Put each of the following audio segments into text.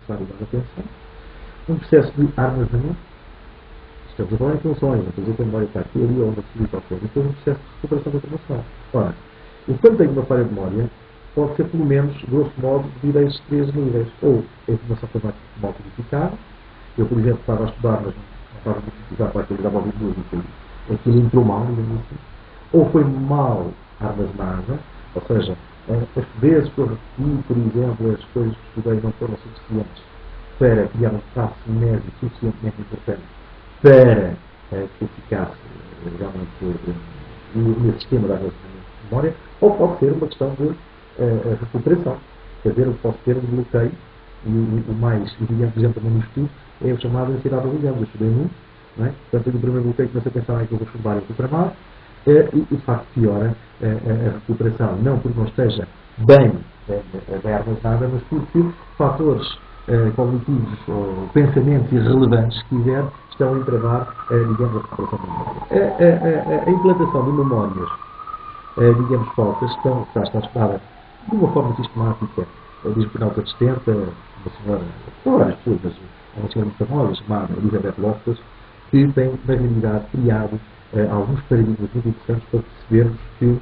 necessário dar atenção. Um processo de armazenamento. Estamos a falar em funções, não estou a memória está aqui, ali ou na seguinte ou coisa. Depois um processo de recuperação da informação. Ora, enquanto tenho uma falha de memória, pode ser pelo menos, grosso modo, devido a estes três níveis. Ou a informação foi mal codificada. Eu, por exemplo, estava a estudar, mas não estava a codificar para aquilo que estava a ouvir música. Aquilo entrou mal, digamos assim. Ou foi mal armazenada, ou seja, as vezes que eu repeti, por exemplo, as coisas que estudei não foram suficientes para criar um traço médio suficientemente importante para que ficasse realmente no sistema de armazenamento de memória, ou pode ser uma questão de recuperação. Quer dizer, eu posso ter um bloqueio, e o mais evidente, por exemplo, no meu estudo, é o chamado ansiedade de ligamos. Eu estudei muito, não é? Portanto, no primeiro bloqueio comecei a pensar que eu vou estudar e recuperar e de facto piora a recuperação, não porque não esteja bem armazenada, mas porque fatores cognitivos ou pensamentos irrelevantes, se quiser, estão a entravar, digamos, a recuperação da memória. A implantação de memórias, digamos, falsas, está estudada de uma forma sistemática desde o final dos anos 70, uma senhora, várias pessoas, mas uma senhora muito famosa, chamada Elizabeth Loftus, que tem, na realidade, criado alguns paradigmas muito interessantes para percebermos que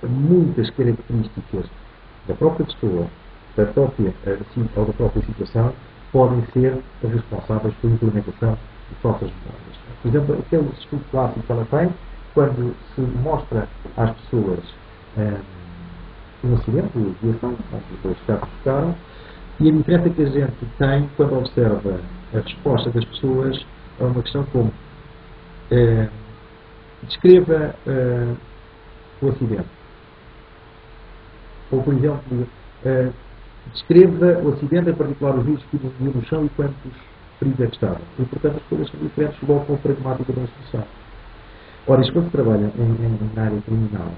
muitas características da própria pessoa, da própria, ou da própria situação, podem ser responsáveis pela implementação de falsas memórias. Por exemplo, aquele estudo clássico que ela tem, quando se mostra às pessoas um acidente de aviação, onde os carros chocaram, e a diferença que a gente tem quando observa a resposta das pessoas a uma questão como descreva o acidente. Ou, por exemplo, descreva o acidente, em particular os vídeos que viam no chão e quantos feridos é que estavam. E, portanto, as coisas são diferentes logo com a pragmática da solução. Ora, isto quando se trabalha na área criminal,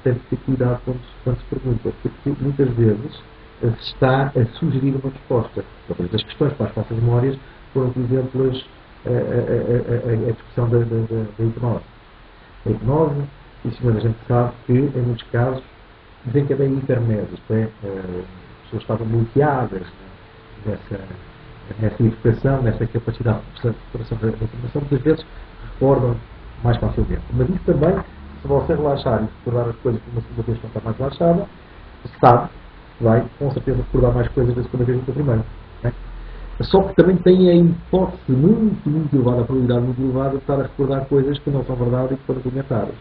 tem que ter cuidado quando se pergunta, porque muitas vezes se está a sugerir uma resposta. Por exemplo, as questões para as falsas memórias foram, por exemplo, a discussão da hipnose. A hipnose, e senhor, a gente sabe que, em muitos casos, desencadeia hipermese, isto é, as pessoas estavam bloqueadas nessa educação, nessa capacidade de recuperação da informação, muitas vezes recordam mais facilmente. Mas isso também, se você relaxar e recordar as coisas que uma segunda vez não está mais relaxada, sabe, vai com certeza recordar mais coisas da segunda vez do que da primeira. Né? Só que também tem a hipótese muito elevada, a probabilidade muito elevada de estar a recordar coisas que não são verdade e que foram comentadas.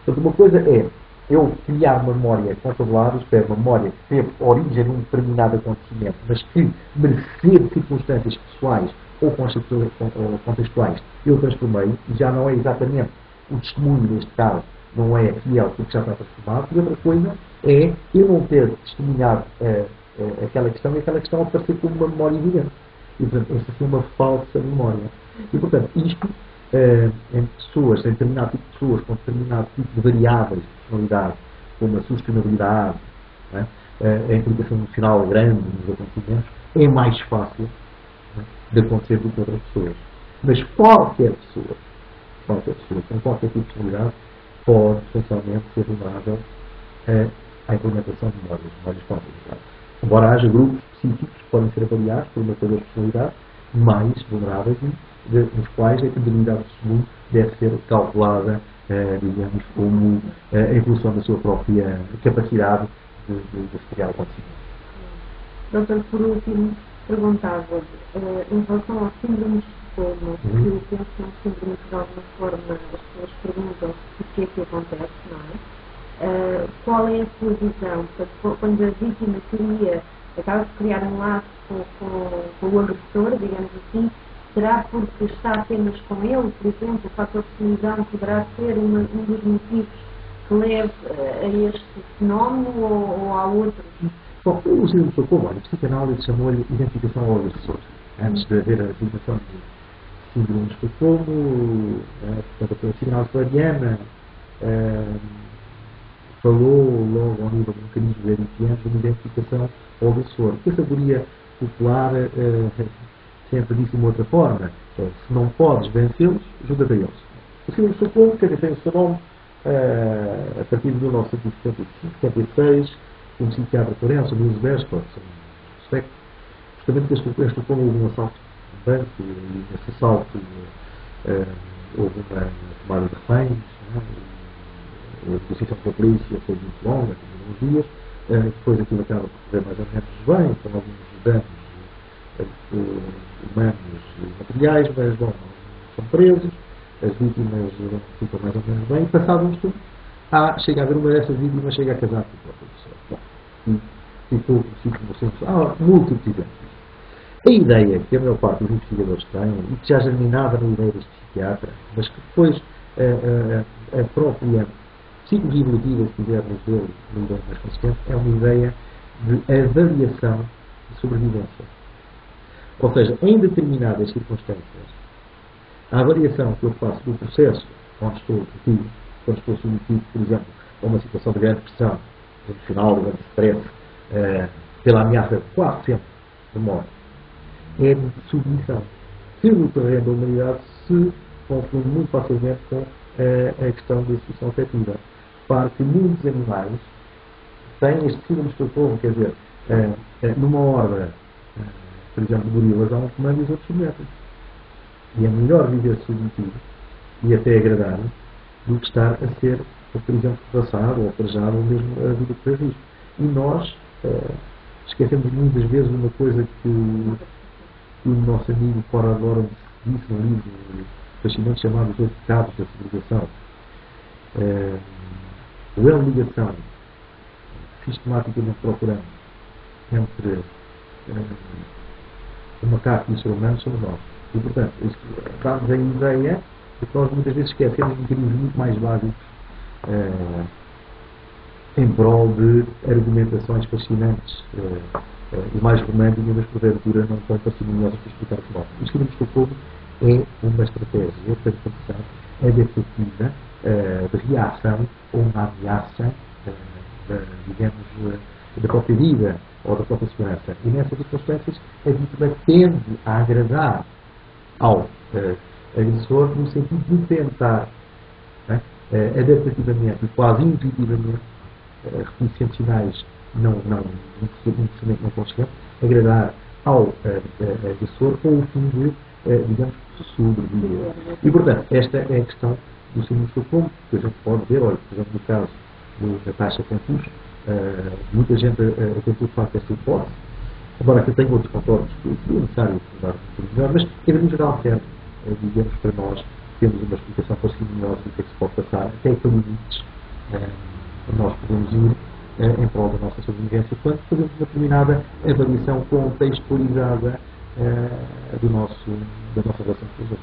Portanto, uma coisa é eu criar uma memória controlada, isto é, uma memória que teve origem num determinado acontecimento, mas que merecer circunstâncias pessoais ou contextuais eu transformei, e já não é exatamente o testemunho neste caso, não é fiel porque já está transformado, e outra coisa é eu não ter testemunhado aquela questão e aquela questão aparecer como uma memória evidente. E, portanto, esta é uma falsa memória. E, portanto, isto em pessoas, em determinado tipo de pessoas, com determinado tipo de variáveis de personalidade, como a sustentabilidade, a implicação emocional grande nos acontecimentos, é mais fácil de acontecer do que outras pessoas. Mas qualquer pessoa, com qualquer tipo de personalidade, pode, essencialmente, ser vulnerável à implementação de memórias falsas. Embora haja grupos específicos que podem ser avaliados por uma coisa de personalidade mais vulneráveis e nos quais a credibilidade do testemunho deve ser calculada, digamos, como em função da sua própria capacidade de criar o acontecimento. Doutor, por último, perguntava em relação ao síndrome de Estocolmo, que eu penso que é um síndrome que de alguma forma as pessoas perguntam o que é que acontece, não é? Qual é a sua visão? Portanto, quando a vítima acaba de criar um laço com o agressor, digamos assim, será porque está apenas com ele, por exemplo, o fator de colisão poderá ser um dos motivos que leve a este fenómeno ou há outros? Bom, o síndrome de Estocolmo, a psicanálise chamou-lhe identificação ao agressor. Antes de haver a definição de síndrome de Estocolmo, portanto, a psicanálise freudiana falou logo ao nível do mecanismo eritiano de uma identificação ao agressor. Que a sabedoria popular sempre disse de uma outra forma, se não podes vencê-los, junta-te a eles. O síndrome de Estocolmo, que tem o seu nome, a partir de 1975, 76, um psiquiatra forense, o Luís Vespa, suspecto, justamente em Estocolmo houve um assalto no banco, e nesse assalto houve uma tomada de reféns, a negociação com a polícia foi muito longa, teve uns dias, depois aquilo acaba por correr mais ou menos bem, com alguns danos humanos e materiais, mas bom, são presos, as vítimas ficam mais ou menos bem, e passado um estudo, chega a haver uma dessas vítimas, chega a casar com a própria pessoa. E ficou conhecido como múltiplos exemplos. A ideia que a maior parte dos investigadores têm, e que já germinava na ideia deste psiquiatra, mas que depois a própria psicologia evolutiva, se quisermos dele, uma ideia mais consistente, é uma ideia de avaliação de sobrevivência. Ou seja, em determinadas circunstâncias, a avaliação que eu faço do processo onde estou metido, quando estou submetido, por exemplo, a uma situação de grande pressão emocional, de grande stress, pela ameaça quase sempre de morte, é de submissão. Que no terreno da humanidade se confunde muito facilmente com a questão da associação afetiva. Para que muitos animais têm este síndrome de Estocolmo, quer dizer, numa horda, por exemplo, de gorilas, há um comando e os outros submetem. E é melhor viver submetido e até agradável do que estar a ser, por exemplo, repassado ou ultrajado ou mesmo a vida que fez isto. E nós esquecemos muitas vezes uma coisa que o nosso amigo Cora Doran disse num livro fascinante chamado Os 8 Pecados da Civilização. Ou é uma ligação sistematicamente procurando entre o macaco e o ser humano somos nós. E, portanto, isto dá-nos a ideia de que nós muitas vezes esquecemos mecanismos muito mais básicos em prol de argumentações fascinantes e mais românticas, mas porventura não tão parcimoniosas para explicar o fenómeno. O síndrome de Estocolmo é uma estratégia de adaptação adaptativa de reação a uma ameaça digamos, da própria vida ou da própria segurança. E nessas circunstâncias a vítima tende a agradar ao agressor no sentido de tentar adaptativamente e quase intuitivamente, reconhecendo sinais não conscientes, agradar ao agressor com o fim de, digamos, sobreviver. E, portanto, esta é a questão do síndrome de Estocolmo, que a gente pode ver, olha, por exemplo, no caso da taxa Campos, muita gente a Campos faz esta hipótese, embora que tenha outros contornos que é necessário tornar melhor, mas, em termos geral, serve, digamos, para nós, temos uma explicação parcimoniosa do que é que se pode passar, até que limites nós podemos ir em prol da nossa sobrevivência, quando fazemos uma determinada avaliação contextualizada da nossa relação com os outros.